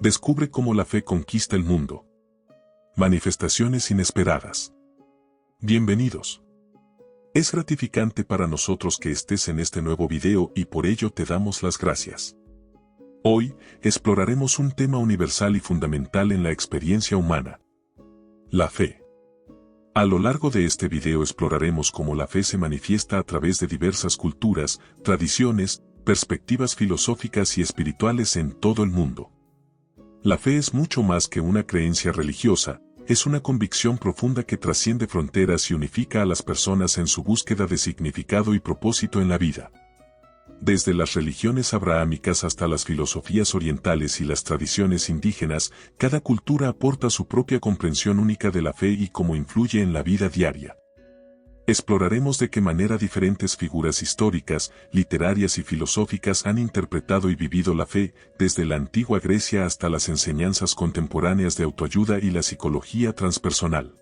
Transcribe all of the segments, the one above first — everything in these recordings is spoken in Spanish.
Descubre cómo la fe conquista el mundo. Manifestaciones inesperadas. Bienvenidos. Es gratificante para nosotros que estés en este nuevo video y por ello te damos las gracias. Hoy, exploraremos un tema universal y fundamental en la experiencia humana. La fe. A lo largo de este video exploraremos cómo la fe se manifiesta a través de diversas culturas, tradiciones, perspectivas filosóficas y espirituales en todo el mundo. La fe es mucho más que una creencia religiosa, es una convicción profunda que trasciende fronteras y unifica a las personas en su búsqueda de significado y propósito en la vida. Desde las religiones abrahámicas hasta las filosofías orientales y las tradiciones indígenas, cada cultura aporta su propia comprensión única de la fe y cómo influye en la vida diaria. Exploraremos de qué manera diferentes figuras históricas, literarias y filosóficas han interpretado y vivido la fe, desde la antigua Grecia hasta las enseñanzas contemporáneas de autoayuda y la psicología transpersonal.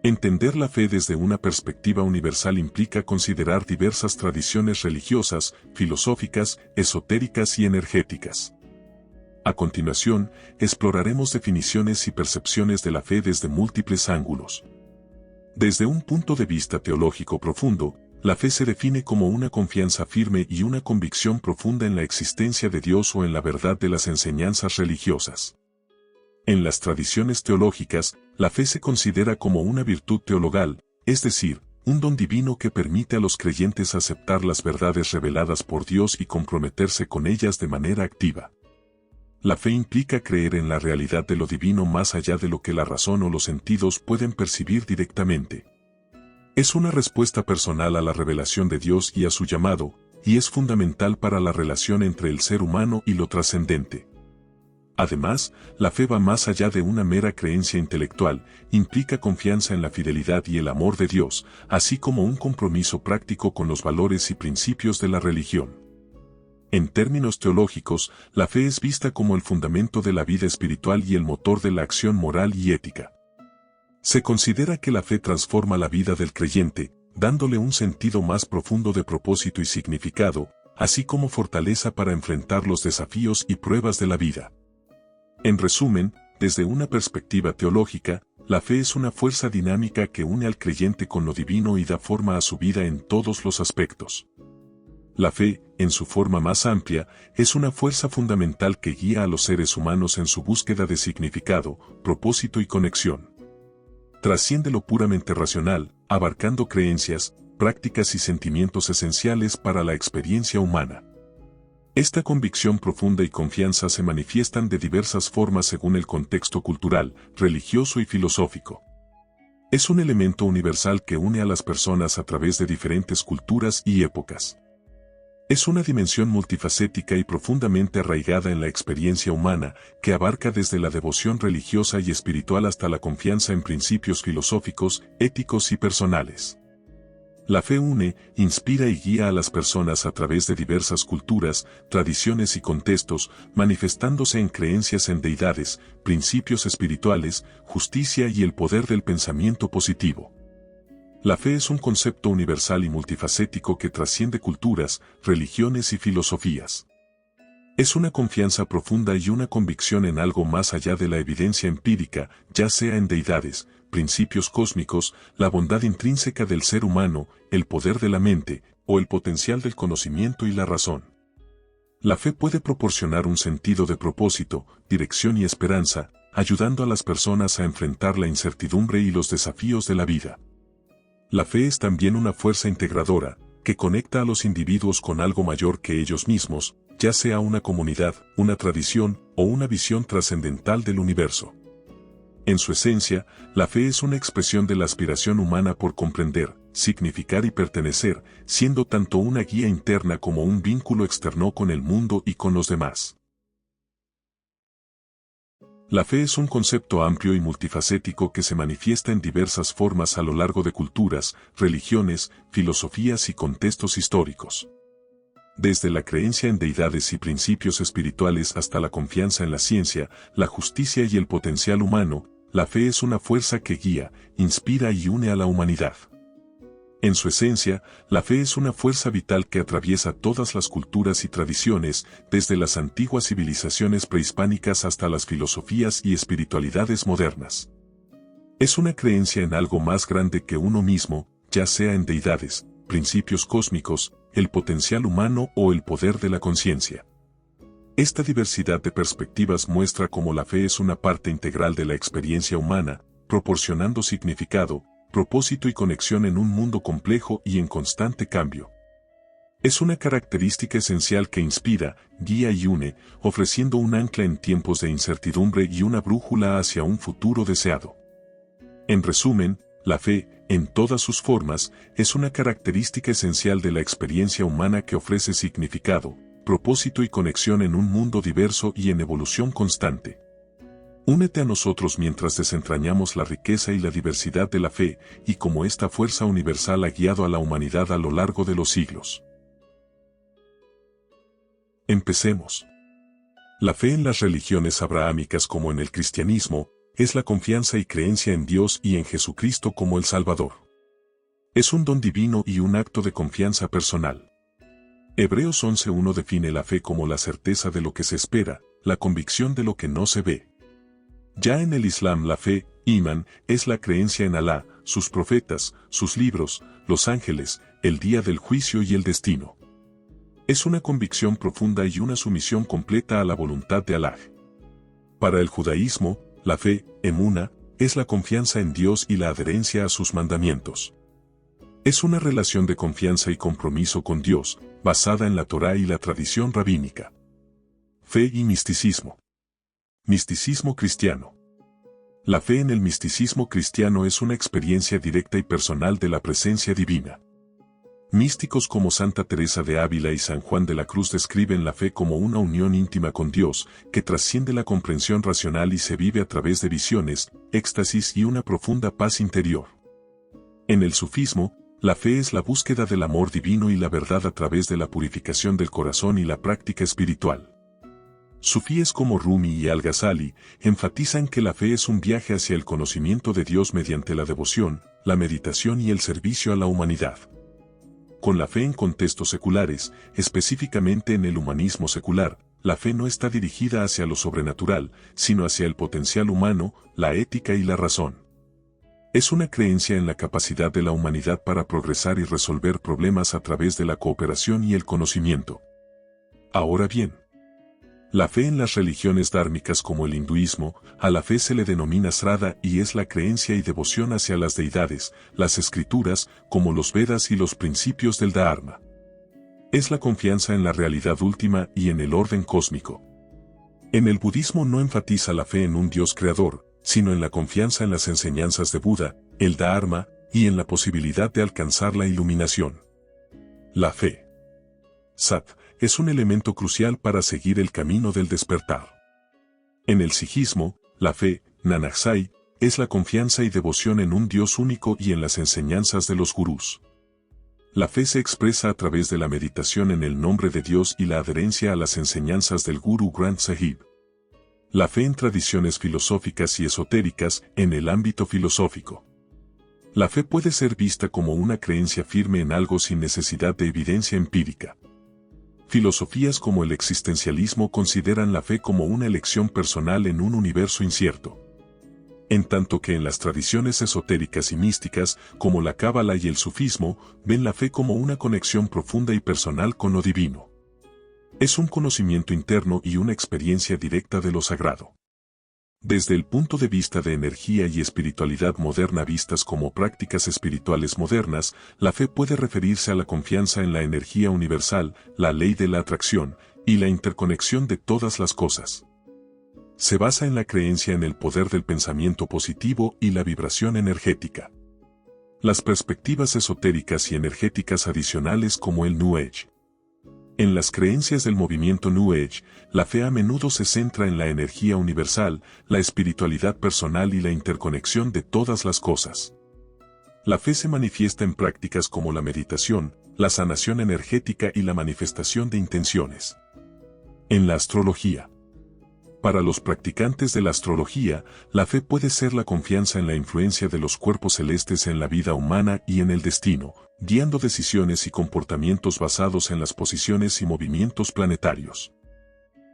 Entender la fe desde una perspectiva universal implica considerar diversas tradiciones religiosas, filosóficas, esotéricas y energéticas. A continuación, exploraremos definiciones y percepciones de la fe desde múltiples ángulos. Desde un punto de vista teológico profundo, la fe se define como una confianza firme y una convicción profunda en la existencia de Dios o en la verdad de las enseñanzas religiosas. En las tradiciones teológicas, la fe se considera como una virtud teologal, es decir, un don divino que permite a los creyentes aceptar las verdades reveladas por Dios y comprometerse con ellas de manera activa. La fe implica creer en la realidad de lo divino más allá de lo que la razón o los sentidos pueden percibir directamente. Es una respuesta personal a la revelación de Dios y a su llamado, y es fundamental para la relación entre el ser humano y lo trascendente. Además, la fe va más allá de una mera creencia intelectual, implica confianza en la fidelidad y el amor de Dios, así como un compromiso práctico con los valores y principios de la religión. En términos teológicos, la fe es vista como el fundamento de la vida espiritual y el motor de la acción moral y ética. Se considera que la fe transforma la vida del creyente, dándole un sentido más profundo de propósito y significado, así como fortaleza para enfrentar los desafíos y pruebas de la vida. En resumen, desde una perspectiva teológica, la fe es una fuerza dinámica que une al creyente con lo divino y da forma a su vida en todos los aspectos. La fe, en su forma más amplia, es una fuerza fundamental que guía a los seres humanos en su búsqueda de significado, propósito y conexión. Trasciende lo puramente racional, abarcando creencias, prácticas y sentimientos esenciales para la experiencia humana. Esta convicción profunda y confianza se manifiestan de diversas formas según el contexto cultural, religioso y filosófico. Es un elemento universal que une a las personas a través de diferentes culturas y épocas. Es una dimensión multifacética y profundamente arraigada en la experiencia humana, que abarca desde la devoción religiosa y espiritual hasta la confianza en principios filosóficos, éticos y personales. La fe une, inspira y guía a las personas a través de diversas culturas, tradiciones y contextos, manifestándose en creencias en deidades, principios espirituales, justicia y el poder del pensamiento positivo. La fe es un concepto universal y multifacético que trasciende culturas, religiones y filosofías. Es una confianza profunda y una convicción en algo más allá de la evidencia empírica, ya sea en deidades, principios cósmicos, la bondad intrínseca del ser humano, el poder de la mente, o el potencial del conocimiento y la razón. La fe puede proporcionar un sentido de propósito, dirección y esperanza, ayudando a las personas a enfrentar la incertidumbre y los desafíos de la vida. La fe es también una fuerza integradora, que conecta a los individuos con algo mayor que ellos mismos, ya sea una comunidad, una tradición o una visión trascendental del universo. En su esencia, la fe es una expresión de la aspiración humana por comprender, significar y pertenecer, siendo tanto una guía interna como un vínculo externo con el mundo y con los demás. La fe es un concepto amplio y multifacético que se manifiesta en diversas formas a lo largo de culturas, religiones, filosofías y contextos históricos. Desde la creencia en deidades y principios espirituales hasta la confianza en la ciencia, la justicia y el potencial humano, la fe es una fuerza que guía, inspira y une a la humanidad. En su esencia, la fe es una fuerza vital que atraviesa todas las culturas y tradiciones, desde las antiguas civilizaciones prehispánicas hasta las filosofías y espiritualidades modernas. Es una creencia en algo más grande que uno mismo, ya sea en deidades, principios cósmicos, el potencial humano o el poder de la conciencia. Esta diversidad de perspectivas muestra cómo la fe es una parte integral de la experiencia humana, proporcionando significado, propósito y conexión en un mundo complejo y en constante cambio. Es una característica esencial que inspira, guía y une, ofreciendo un ancla en tiempos de incertidumbre y una brújula hacia un futuro deseado. En resumen, la fe, en todas sus formas, es una característica esencial de la experiencia humana que ofrece significado, propósito y conexión en un mundo diverso y en evolución constante. Únete a nosotros mientras desentrañamos la riqueza y la diversidad de la fe y cómo esta fuerza universal ha guiado a la humanidad a lo largo de los siglos. Empecemos. La fe en las religiones abrahámicas como en el cristianismo es la confianza y creencia en Dios y en Jesucristo como el Salvador. Es un don divino y un acto de confianza personal. Hebreos 11:1 define la fe como la certeza de lo que se espera, la convicción de lo que no se ve. Ya en el Islam la fe, Iman, es la creencia en Alá, sus profetas, sus libros, los ángeles, el día del juicio y el destino. Es una convicción profunda y una sumisión completa a la voluntad de Alá. Para el judaísmo, la fe, Emuna, es la confianza en Dios y la adherencia a sus mandamientos. Es una relación de confianza y compromiso con Dios, basada en la Torá y la tradición rabínica. Fe y misticismo. Misticismo cristiano. La fe en el misticismo cristiano es una experiencia directa y personal de la presencia divina. Místicos como Santa Teresa de Ávila y San Juan de la Cruz describen la fe como una unión íntima con Dios, que trasciende la comprensión racional y se vive a través de visiones, éxtasis y una profunda paz interior. En el sufismo, la fe es la búsqueda del amor divino y la verdad a través de la purificación del corazón y la práctica espiritual. Sufíes como Rumi y Al-Ghazali enfatizan que la fe es un viaje hacia el conocimiento de Dios mediante la devoción, la meditación y el servicio a la humanidad. Con la fe en contextos seculares, específicamente en el humanismo secular, la fe no está dirigida hacia lo sobrenatural, sino hacia el potencial humano, la ética y la razón. Es una creencia en la capacidad de la humanidad para progresar y resolver problemas a través de la cooperación y el conocimiento. Ahora bien, la fe en las religiones dármicas como el hinduismo, a la fe se le denomina Sraddha y es la creencia y devoción hacia las deidades, las escrituras, como los Vedas y los principios del Dharma. Es la confianza en la realidad última y en el orden cósmico. En el budismo no enfatiza la fe en un Dios creador, sino en la confianza en las enseñanzas de Buda, el Dharma, y en la posibilidad de alcanzar la iluminación. La fe, Sat, es un elemento crucial para seguir el camino del despertar. En el sijismo, la fe, Nanak Sai, es la confianza y devoción en un Dios único y en las enseñanzas de los gurús. La fe se expresa a través de la meditación en el nombre de Dios y la adherencia a las enseñanzas del Guru Granth Sahib. La fe en tradiciones filosóficas y esotéricas en el ámbito filosófico. La fe puede ser vista como una creencia firme en algo sin necesidad de evidencia empírica. Filosofías como el existencialismo consideran la fe como una elección personal en un universo incierto. En tanto que en las tradiciones esotéricas y místicas, como la cábala y el sufismo, ven la fe como una conexión profunda y personal con lo divino. Es un conocimiento interno y una experiencia directa de lo sagrado. Desde el punto de vista de energía y espiritualidad moderna vistas como prácticas espirituales modernas, la fe puede referirse a la confianza en la energía universal, la ley de la atracción, y la interconexión de todas las cosas. Se basa en la creencia en el poder del pensamiento positivo y la vibración energética. Las perspectivas esotéricas y energéticas adicionales como el New Age. En las creencias del movimiento New Age, la fe a menudo se centra en la energía universal, la espiritualidad personal y la interconexión de todas las cosas. La fe se manifiesta en prácticas como la meditación, la sanación energética y la manifestación de intenciones. En la astrología. Para los practicantes de la astrología, la fe puede ser la confianza en la influencia de los cuerpos celestes en la vida humana y en el destino, guiando decisiones y comportamientos basados en las posiciones y movimientos planetarios.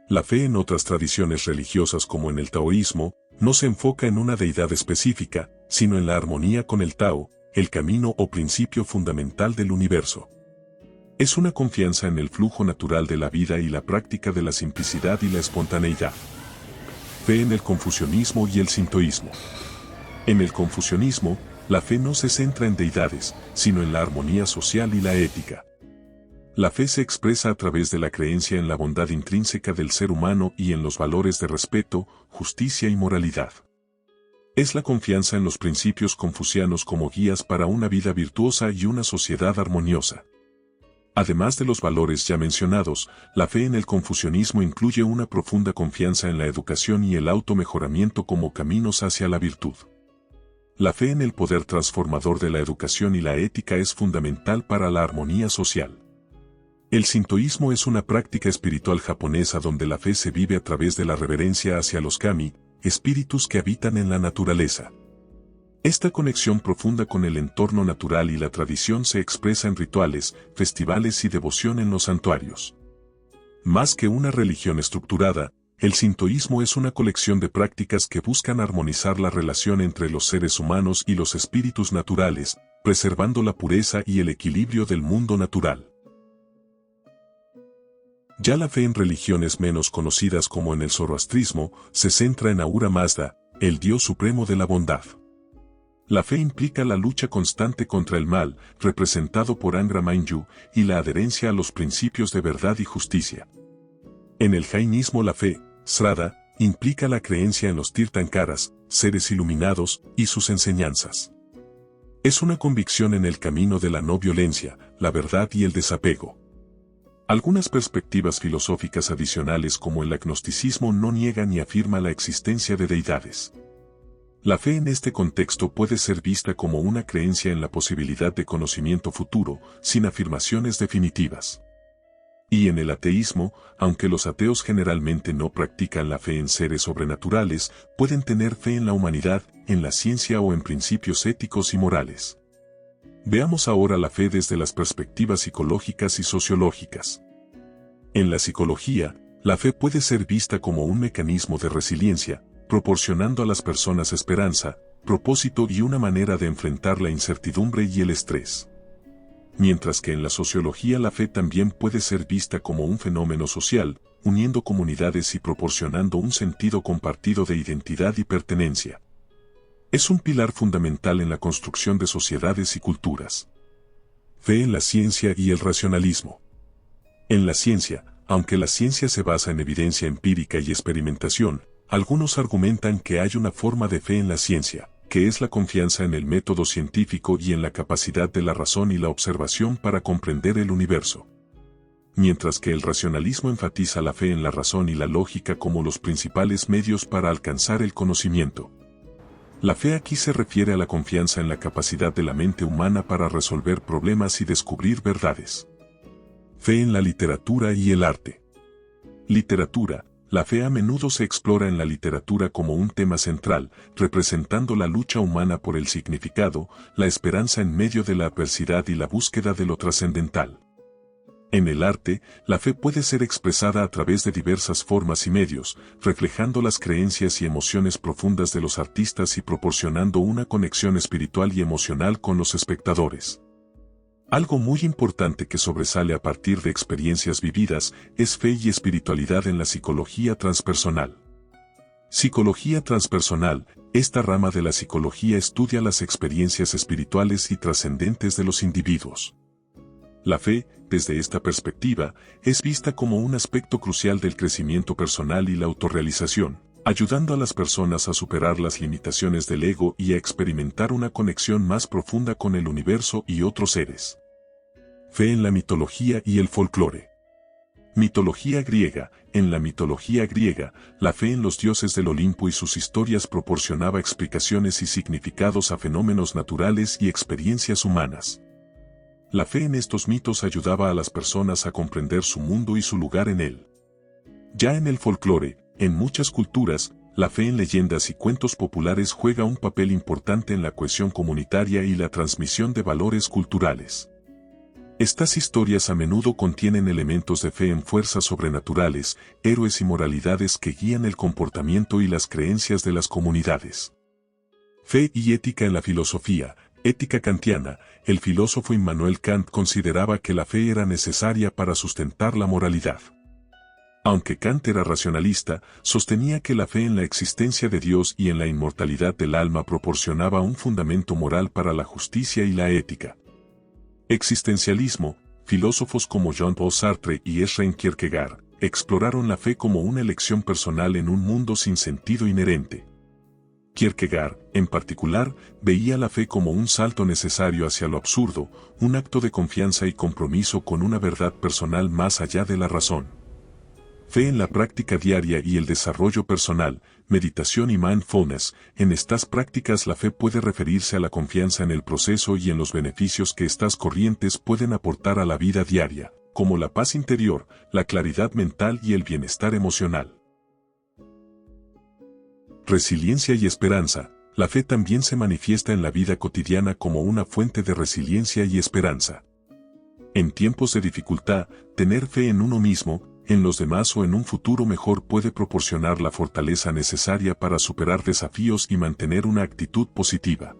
La fe en otras tradiciones religiosas como en el taoísmo, no se enfoca en una deidad específica, sino en la armonía con el Tao, el camino o principio fundamental del universo. Es una confianza en el flujo natural de la vida y la práctica de la simplicidad y la espontaneidad. Fe en el confucianismo y el sintoísmo. En el confucianismo, la fe no se centra en deidades, sino en la armonía social y la ética. La fe se expresa a través de la creencia en la bondad intrínseca del ser humano y en los valores de respeto, justicia y moralidad. Es la confianza en los principios confucianos como guías para una vida virtuosa y una sociedad armoniosa. Además de los valores ya mencionados, la fe en el confucianismo incluye una profunda confianza en la educación y el automejoramiento como caminos hacia la virtud. La fe en el poder transformador de la educación y la ética es fundamental para la armonía social. El sintoísmo es una práctica espiritual japonesa donde la fe se vive a través de la reverencia hacia los kami, espíritus que habitan en la naturaleza. Esta conexión profunda con el entorno natural y la tradición se expresa en rituales, festivales y devoción en los santuarios. Más que una religión estructurada, el sintoísmo es una colección de prácticas que buscan armonizar la relación entre los seres humanos y los espíritus naturales, preservando la pureza y el equilibrio del mundo natural. Ya la fe en religiones menos conocidas como en el zoroastrismo, se centra en Ahura Mazda, el Dios supremo de la bondad. La fe implica la lucha constante contra el mal, representado por Angra Mainyu, y la adherencia a los principios de verdad y justicia. En el jainismo la fe, Sraddha, implica la creencia en los Tirthankaras, seres iluminados, y sus enseñanzas. Es una convicción en el camino de la no violencia, la verdad y el desapego. Algunas perspectivas filosóficas adicionales como el agnosticismo no niegan ni afirman la existencia de deidades. La fe en este contexto puede ser vista como una creencia en la posibilidad de conocimiento futuro, sin afirmaciones definitivas. Y en el ateísmo, aunque los ateos generalmente no practican la fe en seres sobrenaturales, pueden tener fe en la humanidad, en la ciencia o en principios éticos y morales. Veamos ahora la fe desde las perspectivas psicológicas y sociológicas. En la psicología, la fe puede ser vista como un mecanismo de resiliencia, proporcionando a las personas esperanza, propósito y una manera de enfrentar la incertidumbre y el estrés. Mientras que en la sociología la fe también puede ser vista como un fenómeno social, uniendo comunidades y proporcionando un sentido compartido de identidad y pertenencia. Es un pilar fundamental en la construcción de sociedades y culturas. Fe en la ciencia y el racionalismo. En la ciencia, aunque la ciencia se basa en evidencia empírica y experimentación, algunos argumentan que hay una forma de fe en la ciencia, que es la confianza en el método científico y en la capacidad de la razón y la observación para comprender el universo. Mientras que el racionalismo enfatiza la fe en la razón y la lógica como los principales medios para alcanzar el conocimiento. La fe aquí se refiere a la confianza en la capacidad de la mente humana para resolver problemas y descubrir verdades. Fe en la literatura y el arte. Literatura. La fe a menudo se explora en la literatura como un tema central, representando la lucha humana por el significado, la esperanza en medio de la adversidad y la búsqueda de lo trascendental. En el arte, la fe puede ser expresada a través de diversas formas y medios, reflejando las creencias y emociones profundas de los artistas y proporcionando una conexión espiritual y emocional con los espectadores. Algo muy importante que sobresale a partir de experiencias vividas es fe y espiritualidad en la psicología transpersonal. Psicología transpersonal, esta rama de la psicología estudia las experiencias espirituales y trascendentes de los individuos. La fe, desde esta perspectiva, es vista como un aspecto crucial del crecimiento personal y la autorrealización, ayudando a las personas a superar las limitaciones del ego y a experimentar una conexión más profunda con el universo y otros seres. Fe en la mitología y el folclore. Mitología griega. En la mitología griega, la fe en los dioses del Olimpo y sus historias proporcionaba explicaciones y significados a fenómenos naturales y experiencias humanas. La fe en estos mitos ayudaba a las personas a comprender su mundo y su lugar en él. Ya en el folclore, En muchas culturas, la fe en leyendas y cuentos populares juega un papel importante en la cohesión comunitaria y la transmisión de valores culturales. Estas historias a menudo contienen elementos de fe en fuerzas sobrenaturales, héroes y moralidades que guían el comportamiento y las creencias de las comunidades. Fe y ética en la filosofía. Ética kantiana. El filósofo Immanuel Kant consideraba que la fe era necesaria para sustentar la moralidad. Aunque Kant era racionalista, sostenía que la fe en la existencia de Dios y en la inmortalidad del alma proporcionaba un fundamento moral para la justicia y la ética. Existencialismo. Filósofos como Jean-Paul Sartre y Søren Kierkegaard exploraron la fe como una elección personal en un mundo sin sentido inherente. Kierkegaard, en particular, veía la fe como un salto necesario hacia lo absurdo, un acto de confianza y compromiso con una verdad personal más allá de la razón. Fe en la práctica diaria y el desarrollo personal, meditación y mindfulness. En estas prácticas la fe puede referirse a la confianza en el proceso y en los beneficios que estas corrientes pueden aportar a la vida diaria, como la paz interior, la claridad mental y el bienestar emocional. Resiliencia y esperanza. La fe también se manifiesta en la vida cotidiana como una fuente de resiliencia y esperanza. En tiempos de dificultad, tener fe en uno mismo, en los demás o en un futuro mejor puede proporcionar la fortaleza necesaria para superar desafíos y mantener una actitud positiva.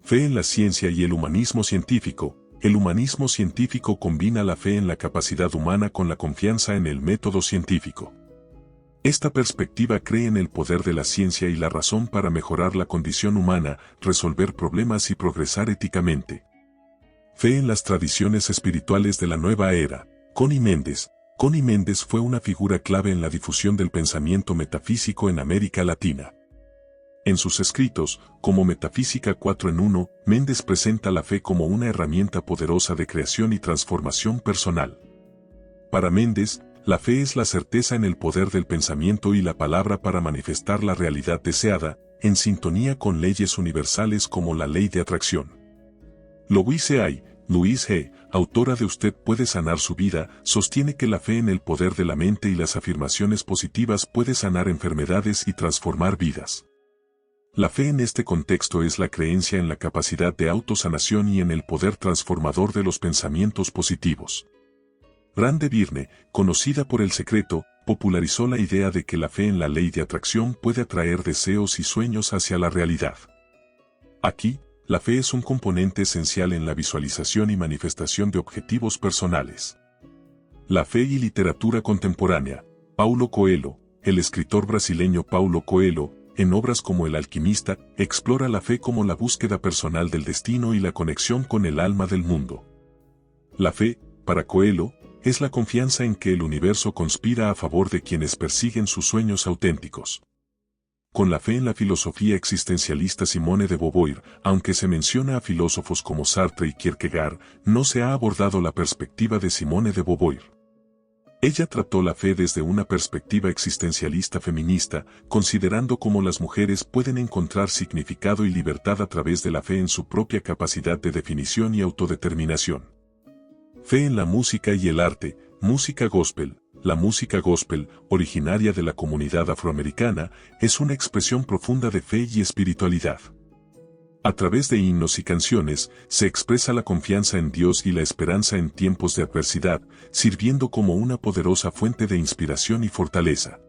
Fe en la ciencia y el humanismo científico. El humanismo científico combina la fe en la capacidad humana con la confianza en el método científico. Esta perspectiva cree en el poder de la ciencia y la razón para mejorar la condición humana, resolver problemas y progresar éticamente. Fe en las tradiciones espirituales de la nueva era. Connie Méndez. Connie Méndez fue una figura clave en la difusión del pensamiento metafísico en América Latina. En sus escritos, como Metafísica 4 en 1, Méndez presenta la fe como una herramienta poderosa de creación y transformación personal. Para Méndez, la fe es la certeza en el poder del pensamiento y la palabra para manifestar la realidad deseada, en sintonía con leyes universales como la ley de atracción. Louise Hay, Louise Hay, autora de Usted puede sanar su vida, sostiene que la fe en el poder de la mente y las afirmaciones positivas puede sanar enfermedades y transformar vidas. La fe en este contexto es la creencia en la capacidad de autosanación y en el poder transformador de los pensamientos positivos. Brande Birne, conocida por El Secreto, popularizó la idea de que la fe en la ley de atracción puede atraer deseos y sueños hacia la realidad. Aquí, la fe es un componente esencial en la visualización y manifestación de objetivos personales. La fe y literatura contemporánea. Paulo Coelho, el escritor brasileño Paulo Coelho, en obras como El alquimista, explora la fe como la búsqueda personal del destino y la conexión con el alma del mundo. La fe, para Coelho, es la confianza en que el universo conspira a favor de quienes persiguen sus sueños auténticos. Con la fe en la filosofía existencialista Simone de Beauvoir, aunque se menciona a filósofos como Sartre y Kierkegaard, no se ha abordado la perspectiva de Simone de Beauvoir. Ella trató la fe desde una perspectiva existencialista feminista, considerando cómo las mujeres pueden encontrar significado y libertad a través de la fe en su propia capacidad de definición y autodeterminación. Fe en la música y el arte. Música gospel. La música gospel, originaria de la comunidad afroamericana, es una expresión profunda de fe y espiritualidad. A través de himnos y canciones, se expresa la confianza en Dios y la esperanza en tiempos de adversidad, sirviendo como una poderosa fuente de inspiración y fortaleza.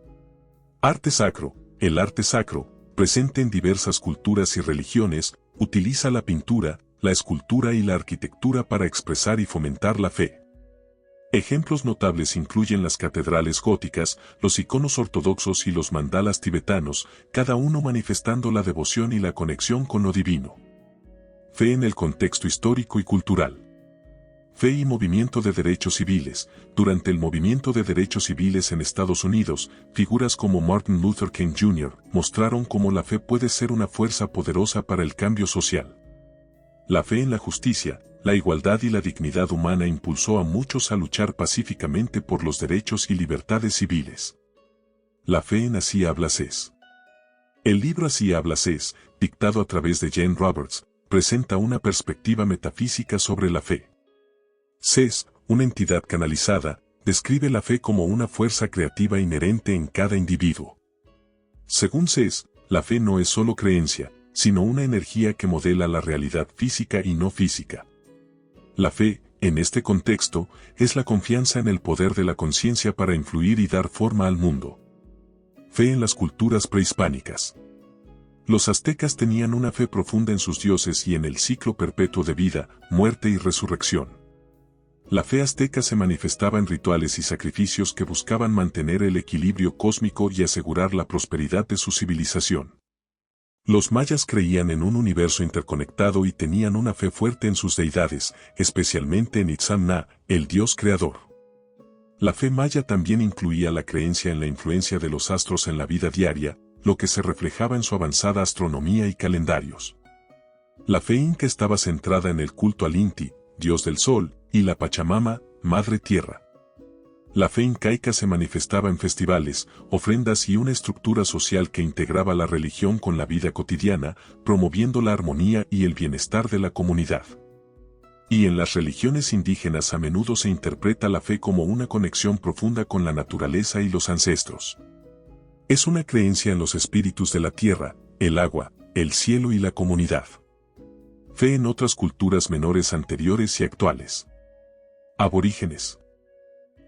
Arte sacro. El arte sacro, presente en diversas culturas y religiones, utiliza la pintura, la escultura y la arquitectura para expresar y fomentar la fe. Ejemplos notables incluyen las catedrales góticas, los iconos ortodoxos y los mandalas tibetanos, cada uno manifestando la devoción y la conexión con lo divino. Fe en el contexto histórico y cultural. Fe y movimiento de derechos civiles. Durante el movimiento de derechos civiles en Estados Unidos, figuras como Martin Luther King Jr. mostraron cómo la fe puede ser una fuerza poderosa para el cambio social. La fe en la justicia, la igualdad y la dignidad humana impulsó a muchos a luchar pacíficamente por los derechos y libertades civiles. La fe en Así habla Cés. El libro Así habla Cés, dictado a través de Jane Roberts, presenta una perspectiva metafísica sobre la fe. Cés, una entidad canalizada, describe la fe como una fuerza creativa inherente en cada individuo. Según Cés, la fe no es solo creencia, sino una energía que modela la realidad física y no física. La fe, en este contexto, es la confianza en el poder de la conciencia para influir y dar forma al mundo. Fe en las culturas prehispánicas. Los aztecas tenían una fe profunda en sus dioses y en el ciclo perpetuo de vida, muerte y resurrección. La fe azteca se manifestaba en rituales y sacrificios que buscaban mantener el equilibrio cósmico y asegurar la prosperidad de su civilización. Los mayas creían en un universo interconectado y tenían una fe fuerte en sus deidades, especialmente en Itzamna, el dios creador. La fe maya también incluía la creencia en la influencia de los astros en la vida diaria, lo que se reflejaba en su avanzada astronomía y calendarios. La fe inca estaba centrada en el culto al Inti, dios del sol, y la Pachamama, madre tierra. La fe incaica se manifestaba en festivales, ofrendas y una estructura social que integraba la religión con la vida cotidiana, promoviendo la armonía y el bienestar de la comunidad. Y en las religiones indígenas a menudo se interpreta la fe como una conexión profunda con la naturaleza y los ancestros. Es una creencia en los espíritus de la tierra, el agua, el cielo y la comunidad. Fe en otras culturas menores anteriores y actuales. Aborígenes.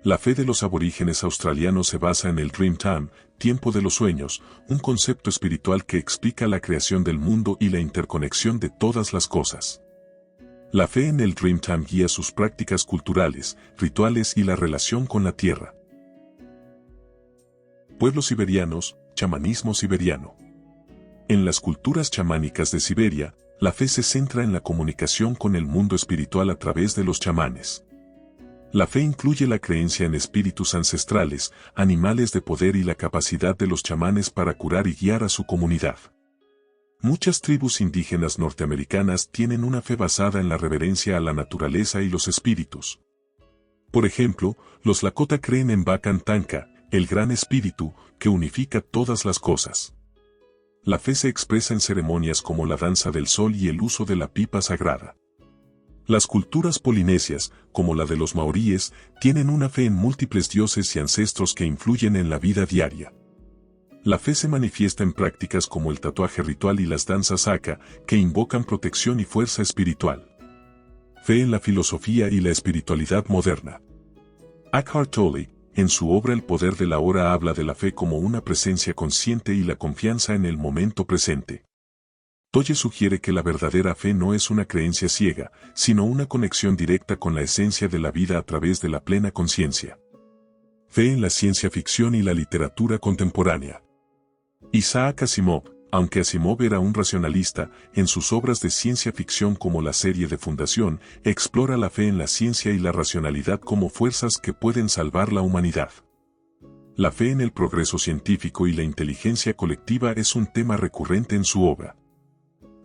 La fe de los aborígenes australianos se basa en el Dream Time, tiempo de los sueños, un concepto espiritual que explica la creación del mundo y la interconexión de todas las cosas. La fe en el Dream Time guía sus prácticas culturales, rituales y la relación con la tierra. Pueblos siberianos, chamanismo siberiano. En las culturas chamánicas de Siberia, la fe se centra en la comunicación con el mundo espiritual a través de los chamanes. La fe incluye la creencia en espíritus ancestrales, animales de poder y la capacidad de los chamanes para curar y guiar a su comunidad. Muchas tribus indígenas norteamericanas tienen una fe basada en la reverencia a la naturaleza y los espíritus. Por ejemplo, los Lakota creen en Bakan Tanka, el gran espíritu, que unifica todas las cosas. La fe se expresa en ceremonias como la danza del sol y el uso de la pipa sagrada. Las culturas polinesias, como la de los maoríes, tienen una fe en múltiples dioses y ancestros que influyen en la vida diaria. La fe se manifiesta en prácticas como el tatuaje ritual y las danzas haka, que invocan protección y fuerza espiritual. Fe en la filosofía y la espiritualidad moderna. Eckhart Tolle, en su obra El poder de la hora, habla de la fe como una presencia consciente y la confianza en el momento presente. Tolle sugiere que la verdadera fe no es una creencia ciega, sino una conexión directa con la esencia de la vida a través de la plena conciencia. Fe en la ciencia ficción y la literatura contemporánea. Isaac Asimov, aunque Asimov era un racionalista, en sus obras de ciencia ficción como la serie de Fundación, explora la fe en la ciencia y la racionalidad como fuerzas que pueden salvar la humanidad. La fe en el progreso científico y la inteligencia colectiva es un tema recurrente en su obra.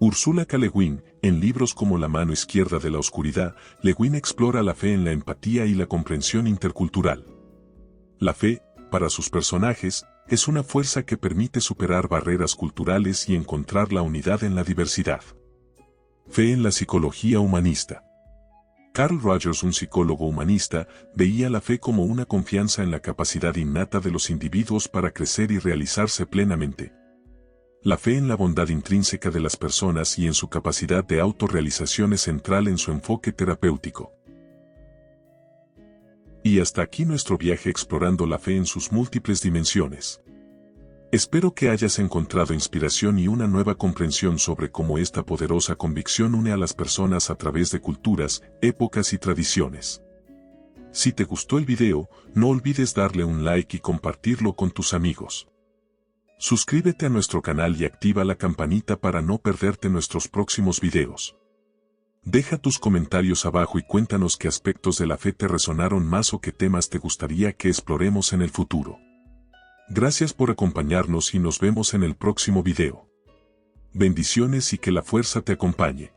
Ursula K. Le Guin, en libros como La mano izquierda de la oscuridad, Le Guin explora la fe en la empatía y la comprensión intercultural. La fe, para sus personajes, es una fuerza que permite superar barreras culturales y encontrar la unidad en la diversidad. Fe en la psicología humanista. Carl Rogers, un psicólogo humanista, veía la fe como una confianza en la capacidad innata de los individuos para crecer y realizarse plenamente. La fe en la bondad intrínseca de las personas y en su capacidad de autorrealización es central en su enfoque terapéutico. Y hasta aquí nuestro viaje explorando la fe en sus múltiples dimensiones. Espero que hayas encontrado inspiración y una nueva comprensión sobre cómo esta poderosa convicción une a las personas a través de culturas, épocas y tradiciones. Si te gustó el video, no olvides darle un like y compartirlo con tus amigos. Suscríbete a nuestro canal y activa la campanita para no perderte nuestros próximos videos. Deja tus comentarios abajo y cuéntanos qué aspectos de la fe te resonaron más o qué temas te gustaría que exploremos en el futuro. Gracias por acompañarnos y nos vemos en el próximo video. Bendiciones y que la fuerza te acompañe.